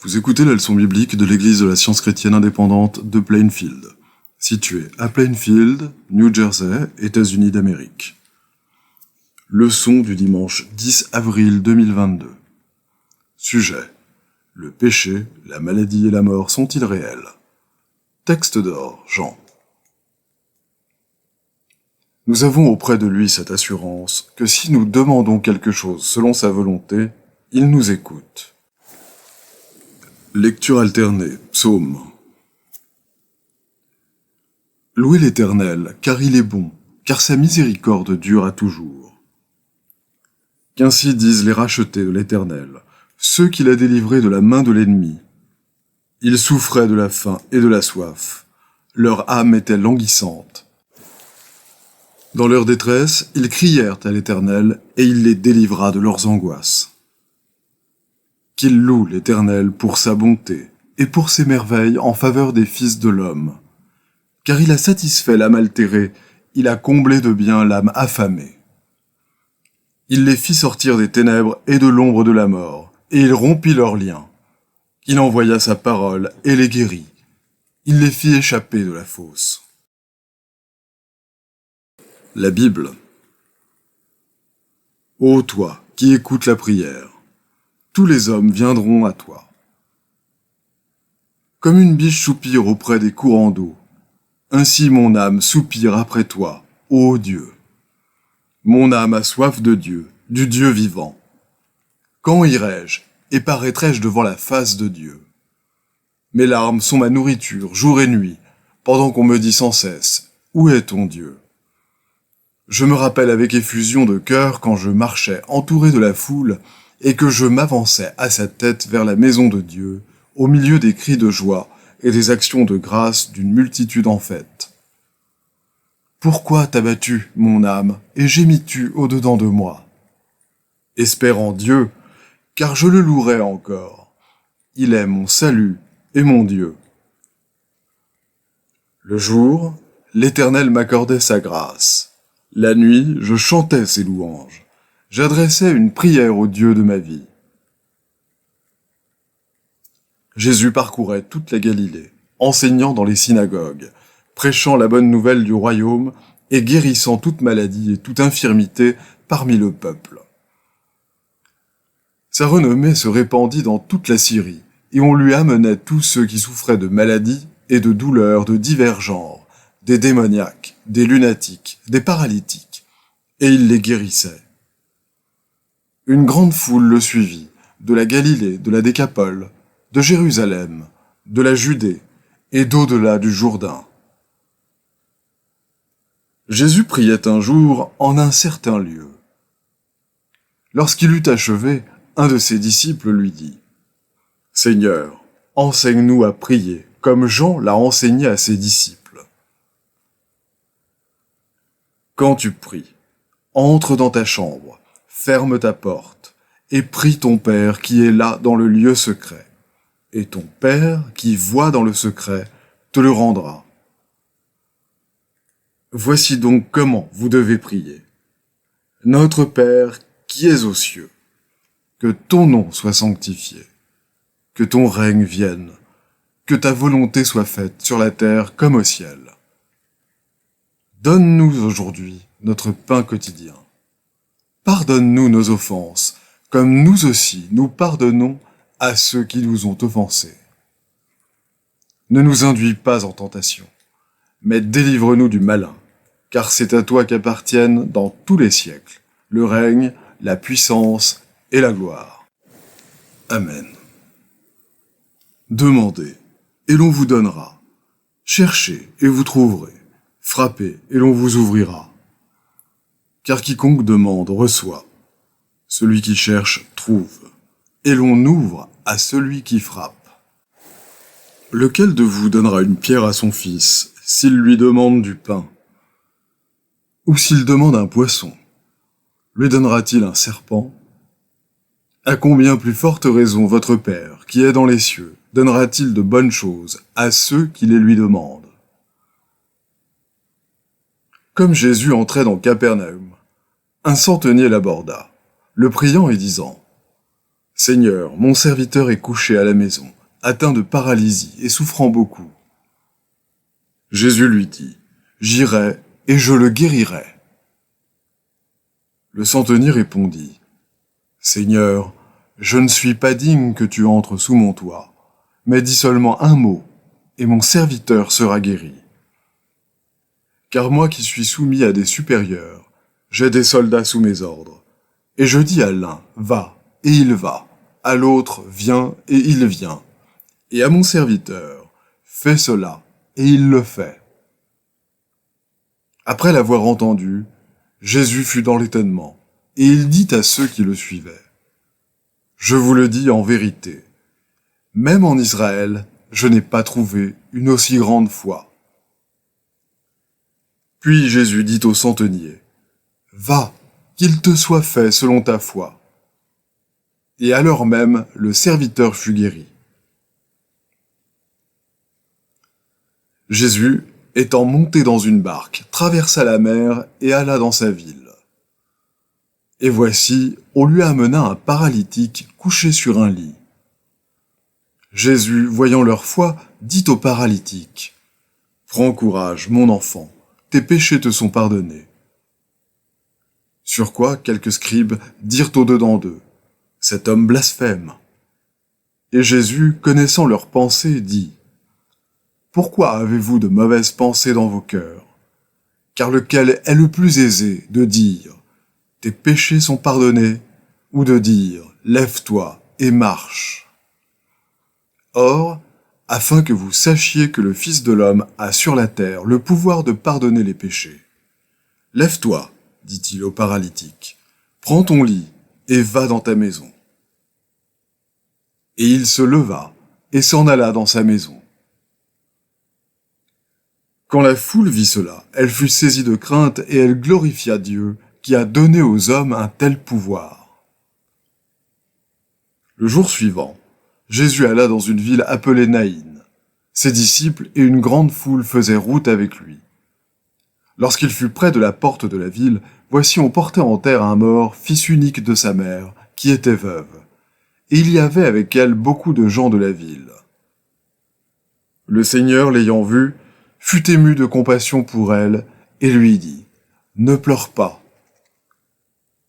Vous écoutez la leçon biblique de l'Église de la Science chrétienne indépendante de Plainfield, située à Plainfield, New Jersey, États-Unis d'Amérique. Leçon du dimanche 10 avril 2022. Sujet: le péché, la maladie et la mort sont-ils réels? Texte d'or, Jean. Nous avons auprès de lui cette assurance que si nous demandons quelque chose selon sa volonté, il nous écoute. Lecture alternée, Psaume. Louez l'Éternel, car il est bon, car sa miséricorde dure à toujours. Qu'ainsi disent les rachetés de l'Éternel, ceux qu'il a délivrés de la main de l'ennemi. Ils souffraient de la faim et de la soif, leur âme était languissante. Dans leur détresse, ils crièrent à l'Éternel, et il les délivra de leurs angoisses. Qu'il loue l'Éternel pour sa bonté et pour ses merveilles en faveur des fils de l'homme. Car il a satisfait l'âme altérée, il a comblé de bien l'âme affamée. Il les fit sortir des ténèbres et de l'ombre de la mort, et il rompit leurs liens. Il envoya sa parole et les guérit. Il les fit échapper de la fosse. La Bible. Ô toi, qui écoutes la prière, tous les hommes viendront à toi. Comme une biche soupire auprès des courants d'eau, ainsi mon âme soupire après toi, ô Dieu. Mon âme a soif de Dieu, du Dieu vivant. Quand irai-je et paraîtrai-je devant la face de Dieu? Mes larmes sont ma nourriture, jour et nuit, pendant qu'on me dit sans cesse, où est ton Dieu? Je me rappelle avec effusion de cœur quand je marchais entouré de la foule et que je m'avançais à sa tête vers la maison de Dieu, au milieu des cris de joie et des actions de grâce d'une multitude en fête. Pourquoi t'as-tu, mon âme, et gémis-tu au-dedans de moi? Espère en Dieu, car je le louerai encore. Il est mon salut et mon Dieu. Le jour, l'Éternel m'accordait sa grâce. La nuit, je chantais ses louanges. J'adressais une prière au Dieu de ma vie. Jésus parcourait toute la Galilée, enseignant dans les synagogues, prêchant la bonne nouvelle du royaume et guérissant toute maladie et toute infirmité parmi le peuple. Sa renommée se répandit dans toute la Syrie, et on lui amenait tous ceux qui souffraient de maladies et de douleurs de divers genres, des démoniaques, des lunatiques, des paralytiques, et il les guérissait. Une grande foule le suivit, de la Galilée, de la Décapole, de Jérusalem, de la Judée et d'au-delà du Jourdain. Jésus priait un jour en un certain lieu. Lorsqu'il eut achevé, un de ses disciples lui dit : « Seigneur, enseigne-nous à prier, comme Jean l'a enseigné à ses disciples. Quand tu pries, entre dans ta chambre, ferme ta porte, et prie ton Père qui est là dans le lieu secret. Et ton Père qui voit dans le secret te le rendra. Voici donc comment vous devez prier. Notre Père qui es aux cieux, que ton nom soit sanctifié, que ton règne vienne, que ta volonté soit faite sur la terre comme au ciel. Donne-nous aujourd'hui notre pain quotidien. Pardonne-nous nos offenses, comme nous aussi nous pardonnons à ceux qui nous ont offensés. Ne nous induis pas en tentation, mais délivre-nous du malin, car c'est à toi qu'appartiennent dans tous les siècles le règne, la puissance et la gloire. Amen. Demandez, et l'on vous donnera. Cherchez, et vous trouverez. Frappez, et l'on vous ouvrira. Car quiconque demande reçoit. Celui qui cherche trouve. Et l'on ouvre à celui qui frappe. Lequel de vous donnera une pierre à son fils, s'il lui demande du pain? Ou s'il demande un poisson, lui donnera-t-il un serpent? À combien plus forte raison votre Père, qui est dans les cieux, donnera-t-il de bonnes choses à ceux qui les lui demandent? Comme Jésus entrait dans Capernaum, un centenier l'aborda, le priant et disant : « Seigneur, mon serviteur est couché à la maison, atteint de paralysie et souffrant beaucoup. Jésus lui dit, J'irai et je le guérirai. Le centenier répondit, Seigneur, je ne suis pas digne que tu entres sous mon toit, mais dis seulement un mot, et mon serviteur sera guéri. Car moi qui suis soumis à des supérieurs, j'ai des soldats sous mes ordres, et je dis à l'un, va, et il va, à l'autre, viens, et il vient, et à mon serviteur, fais cela, et il le fait. Après l'avoir entendu, Jésus fut dans l'étonnement, et il dit à ceux qui le suivaient, Je vous le dis en vérité, même en Israël, je n'ai pas trouvé une aussi grande foi. Puis Jésus dit au centenier, Va, qu'il te soit fait selon ta foi. Et à l'heure même, le serviteur fut guéri. Jésus, étant monté dans une barque, traversa la mer et alla dans sa ville. Et voici, on lui amena un paralytique couché sur un lit. Jésus, voyant leur foi, dit au paralytique, « Prends courage, mon enfant, tes péchés te sont pardonnés. » Sur quoi quelques scribes dirent au-dedans d'eux, « Cet homme blasphème. » Et Jésus, connaissant leurs pensées, dit, « Pourquoi avez-vous de mauvaises pensées dans vos cœurs? Car lequel est le plus aisé de dire, « Tes péchés sont pardonnés » ou de dire, « Lève-toi et marche » Or, afin que vous sachiez que le Fils de l'homme a sur la terre le pouvoir de pardonner les péchés. Lève-toi, dit-il au paralytique, prends ton lit et va dans ta maison. Et il se leva et s'en alla dans sa maison. Quand la foule vit cela, elle fut saisie de crainte et elle glorifia Dieu qui a donné aux hommes un tel pouvoir. Le jour suivant, Jésus alla dans une ville appelée Naïn. Ses disciples et une grande foule faisaient route avec lui. Lorsqu'il fut près de la porte de la ville, voici on portait en terre un mort, fils unique de sa mère, qui était veuve. Et il y avait avec elle beaucoup de gens de la ville. Le Seigneur, l'ayant vue, fut ému de compassion pour elle, et lui dit, « Ne pleure pas. »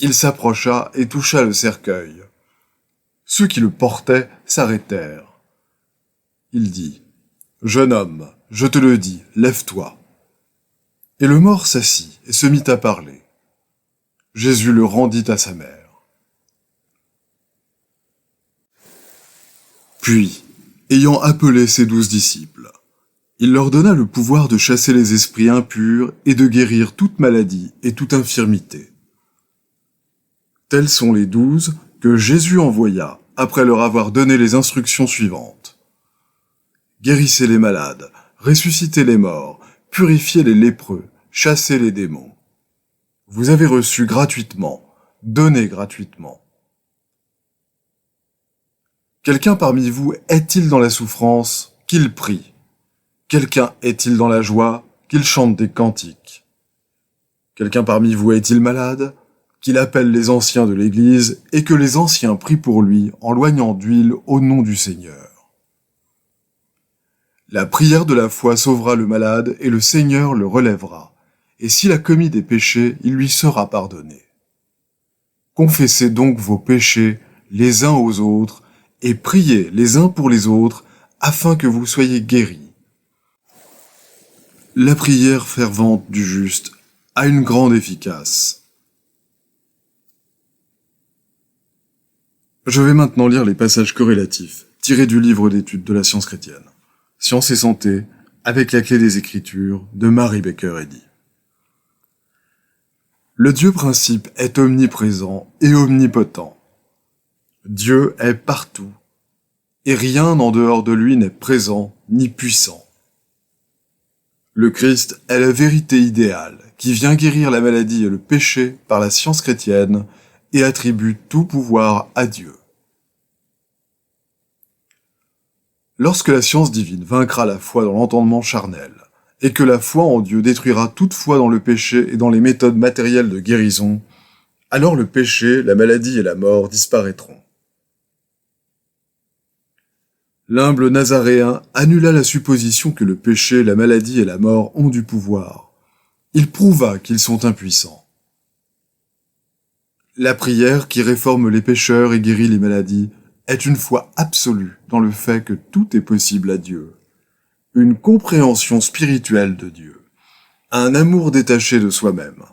Il s'approcha et toucha le cercueil. Ceux qui le portaient s'arrêtèrent. Il dit, « Jeune homme, je te le dis, lève-toi. » Et le mort s'assit et se mit à parler. Jésus le rendit à sa mère. Puis, ayant appelé ses 12 disciples, il leur donna le pouvoir de chasser les esprits impurs et de guérir toute maladie et toute infirmité. Tels sont les 12 que Jésus envoya après leur avoir donné les instructions suivantes. Guérissez les malades, ressuscitez les morts, purifiez les lépreux, chassez les démons. Vous avez reçu gratuitement, donnez gratuitement. Quelqu'un parmi vous est-il dans la souffrance? Qu'il prie. Quelqu'un est-il dans la joie? Qu'il chante des cantiques. Quelqu'un parmi vous est-il malade? Qu'il appelle les anciens de l'Église et que les anciens prient pour lui en loignant d'huile au nom du Seigneur. La prière de la foi sauvera le malade et le Seigneur le relèvera, et s'il a commis des péchés, il lui sera pardonné. Confessez donc vos péchés les uns aux autres et priez les uns pour les autres afin que vous soyez guéris. La prière fervente du juste a une grande efficace. Je vais maintenant lire les passages corrélatifs, tirés du livre d'études de la science chrétienne. Science et santé, avec la clé des Écritures, de Mary Baker Eddy. Le Dieu principe est omniprésent et omnipotent. Dieu est partout, et rien en dehors de lui n'est présent ni puissant. Le Christ est la vérité idéale qui vient guérir la maladie et le péché par la science chrétienne et attribue tout pouvoir à Dieu. Lorsque la science divine vaincra la foi dans l'entendement charnel, et que la foi en Dieu détruira toute foi dans le péché et dans les méthodes matérielles de guérison, alors le péché, la maladie et la mort disparaîtront. L'humble Nazaréen annula la supposition que le péché, la maladie et la mort ont du pouvoir. Il prouva qu'ils sont impuissants. La prière qui réforme les pécheurs et guérit les maladies est une foi absolue dans le fait que tout est possible à Dieu. Une compréhension spirituelle de Dieu. Un amour détaché de soi-même.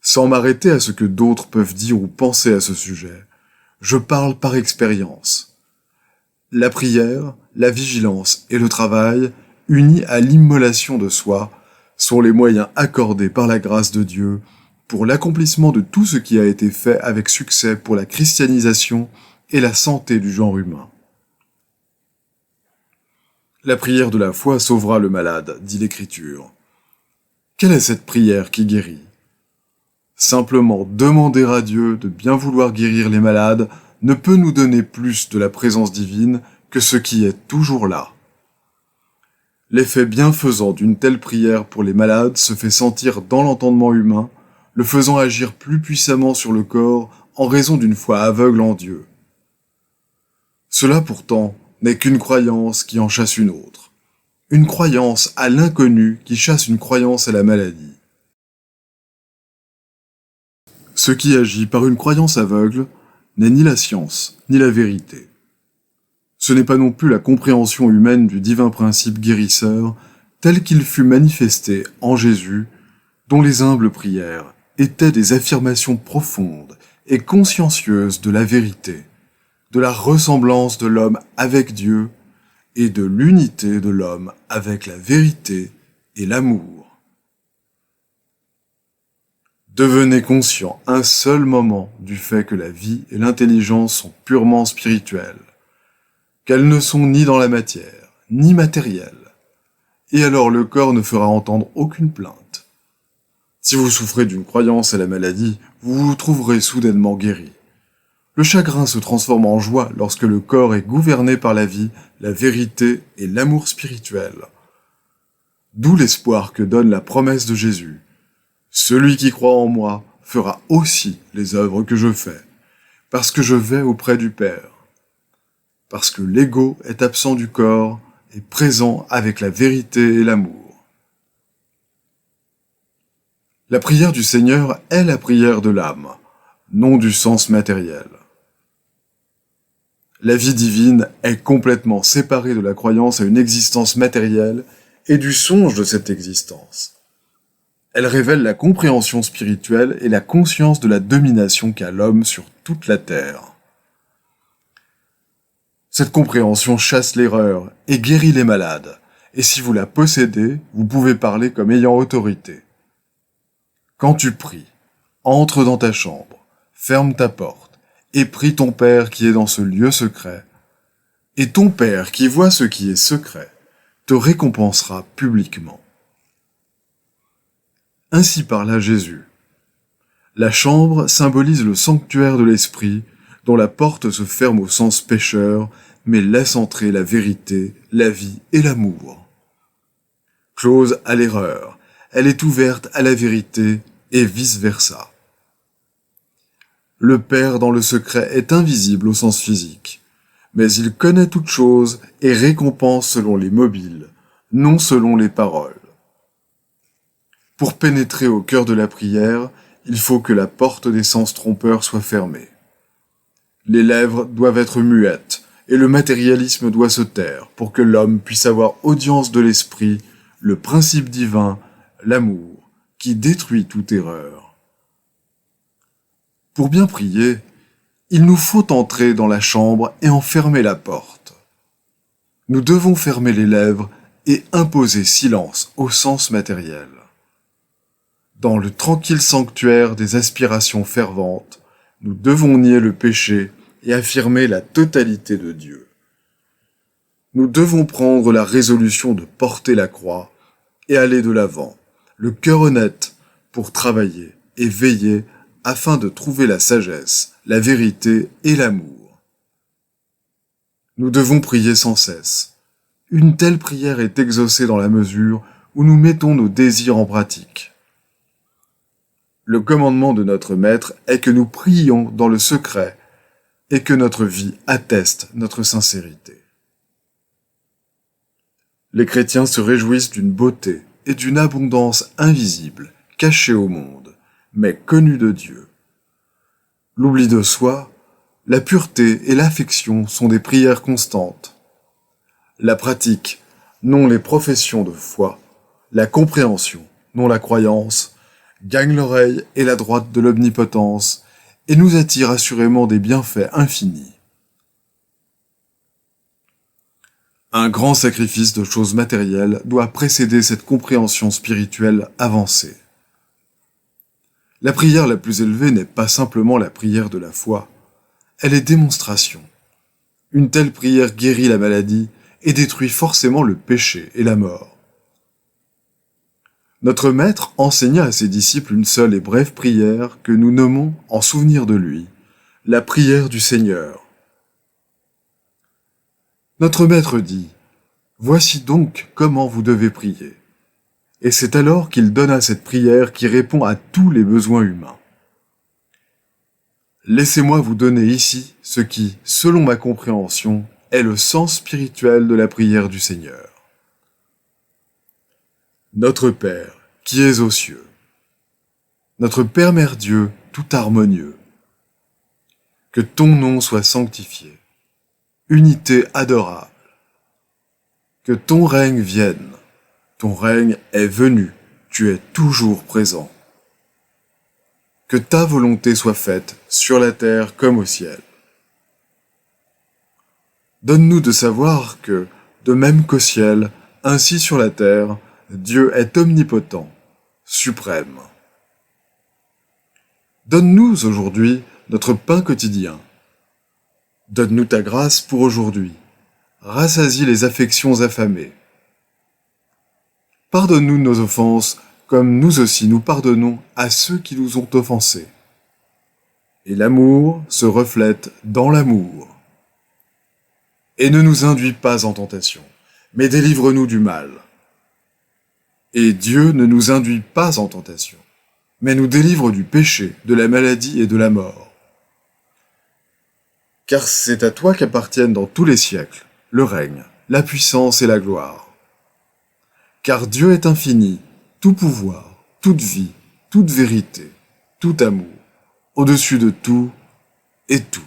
Sans m'arrêter à ce que d'autres peuvent dire ou penser à ce sujet, je parle par expérience. La prière, la vigilance et le travail, unis à l'immolation de soi, sont les moyens accordés par la grâce de Dieu pour l'accomplissement de tout ce qui a été fait avec succès pour la christianisation et la santé du genre humain. La prière de la foi sauvera le malade, dit l'Écriture. Quelle est cette prière qui guérit ? Simplement demander à Dieu de bien vouloir guérir les malades ne peut nous donner plus de la présence divine que ce qui est toujours là. L'effet bienfaisant d'une telle prière pour les malades se fait sentir dans l'entendement humain, le faisant agir plus puissamment sur le corps en raison d'une foi aveugle en Dieu. Cela pourtant n'est qu'une croyance qui en chasse une autre. Une croyance à l'inconnu qui chasse une croyance à la maladie. Ce qui agit par une croyance aveugle n'est ni la science, ni la vérité. Ce n'est pas non plus la compréhension humaine du divin principe guérisseur tel qu'il fut manifesté en Jésus, dont les humbles prières étaient des affirmations profondes et consciencieuses de la vérité, de la ressemblance de l'homme avec Dieu et de l'unité de l'homme avec la vérité et l'amour. Devenez conscient un seul moment du fait que la vie et l'intelligence sont purement spirituelles, qu'elles ne sont ni dans la matière, ni matérielles, et alors le corps ne fera entendre aucune plainte. Si vous souffrez d'une croyance à la maladie, vous vous trouverez soudainement guéri. Le chagrin se transforme en joie lorsque le corps est gouverné par la vie, la vérité et l'amour spirituel. D'où l'espoir que donne la promesse de Jésus. Celui qui croit en moi fera aussi les œuvres que je fais, parce que je vais auprès du Père. Parce que l'ego est absent du corps et présent avec la vérité et l'amour. La prière du Seigneur est la prière de l'âme, non du sens matériel. La vie divine est complètement séparée de la croyance à une existence matérielle et du songe de cette existence. Elle révèle la compréhension spirituelle et la conscience de la domination qu'a l'homme sur toute la terre. Cette compréhension chasse l'erreur et guérit les malades, et si vous la possédez, vous pouvez parler comme ayant autorité. Quand tu pries, entre dans ta chambre, ferme ta porte, et prie ton Père qui est dans ce lieu secret, et ton Père qui voit ce qui est secret, te récompensera publiquement. Ainsi parla Jésus. La chambre symbolise le sanctuaire de l'esprit, dont la porte se ferme au sens pécheur, mais laisse entrer la vérité, la vie et l'amour. Close à l'erreur, elle est ouverte à la vérité et vice-versa. Le Père dans le secret est invisible au sens physique, mais il connaît toutes choses et récompense selon les mobiles, non selon les paroles. Pour pénétrer au cœur de la prière, il faut que la porte des sens trompeurs soit fermée. Les lèvres doivent être muettes, et le matérialisme doit se taire pour que l'homme puisse avoir audience de l'esprit, le principe divin, l'amour, qui détruit toute erreur. Pour bien prier, il nous faut entrer dans la chambre et en fermer la porte. Nous devons fermer les lèvres et imposer silence au sens matériel. Dans le tranquille sanctuaire des aspirations ferventes, nous devons nier le péché et affirmer la totalité de Dieu. Nous devons prendre la résolution de porter la croix et aller de l'avant, le cœur honnête, pour travailler et veiller afin de trouver la sagesse, la vérité et l'amour. Nous devons prier sans cesse. Une telle prière est exaucée dans la mesure où nous mettons nos désirs en pratique. Le commandement de notre Maître est que nous prions dans le secret et que notre vie atteste notre sincérité. Les chrétiens se réjouissent d'une beauté et d'une abondance invisibles, cachées au monde, mais connues de Dieu. L'oubli de soi, la pureté et l'affection sont des prières constantes. La pratique, non les professions de foi, la compréhension, non la croyance, gagne l'oreille et la droite de l'omnipotence et nous attire assurément des bienfaits infinis. Un grand sacrifice de choses matérielles doit précéder cette compréhension spirituelle avancée. La prière la plus élevée n'est pas simplement la prière de la foi, elle est démonstration. Une telle prière guérit la maladie et détruit forcément le péché et la mort. Notre Maître enseigna à ses disciples une seule et brève prière que nous nommons, en souvenir de lui, la prière du Seigneur. Notre Maître dit « Voici donc comment vous devez prier ». Et c'est alors qu'il donna cette prière qui répond à tous les besoins humains. Laissez-moi vous donner ici ce qui, selon ma compréhension, est le sens spirituel de la prière du Seigneur. Notre Père, qui es aux cieux. Notre Père Mère Dieu, tout harmonieux. Que ton nom soit sanctifié. Unité adorable. Que ton règne vienne. Ton règne est venu, tu es toujours présent. Que ta volonté soit faite, sur la terre comme au ciel. Donne-nous de savoir que, de même qu'au ciel, ainsi sur la terre, Dieu est omnipotent, suprême. Donne-nous aujourd'hui notre pain quotidien. Donne-nous ta grâce pour aujourd'hui. Rassasie les affections affamées. Pardonne-nous nos offenses, comme nous aussi nous pardonnons à ceux qui nous ont offensés. Et l'amour se reflète dans l'amour. Et ne nous induis pas en tentation, mais délivre-nous du mal. Et Dieu ne nous induit pas en tentation, mais nous délivre du péché, de la maladie et de la mort. Car c'est à toi qu'appartiennent dans tous les siècles le règne, la puissance et la gloire. Car Dieu est infini, tout pouvoir, toute vie, toute vérité, tout amour, au-dessus de tout et tout.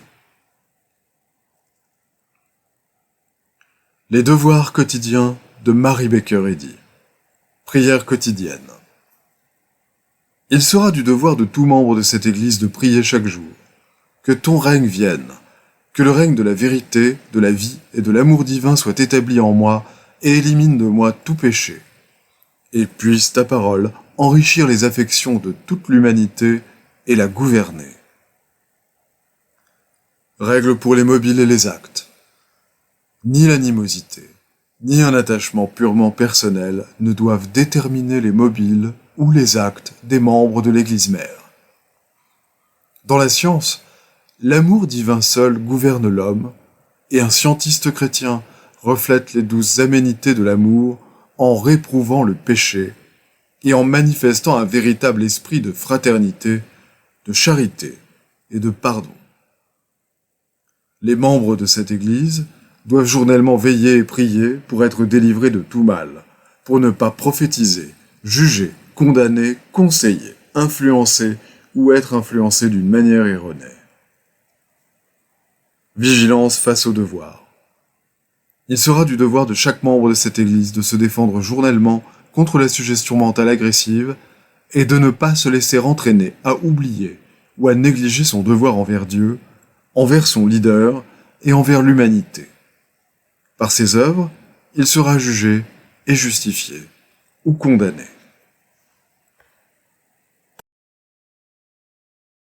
Les devoirs quotidiens de Mary Baker Eddy. Prière quotidienne. Il sera du devoir de tout membre de cette Église de prier chaque jour. Que ton règne vienne, que le règne de la vérité, de la vie et de l'amour divin soit établi en moi et élimine de moi tout péché. Et puisse ta parole enrichir les affections de toute l'humanité et la gouverner. Règle pour les mobiles et les actes. Ni l'animosité, ni un attachement purement personnel ne doivent déterminer les mobiles ou les actes des membres de l'Église mère. Dans la science, l'amour divin seul gouverne l'homme, et un scientiste chrétien reflète les douces aménités de l'amour en réprouvant le péché et en manifestant un véritable esprit de fraternité, de charité et de pardon. Les membres de cette Église doivent journellement veiller et prier pour être délivrés de tout mal, pour ne pas prophétiser, juger, condamner, conseiller, influencer ou être influencés d'une manière erronée. Vigilance face au devoir. Il sera du devoir de chaque membre de cette Église de se défendre journellement contre la suggestion mentale agressive et de ne pas se laisser entraîner à oublier ou à négliger son devoir envers Dieu, envers son leader et envers l'humanité. Par ses œuvres, il sera jugé et justifié ou condamné.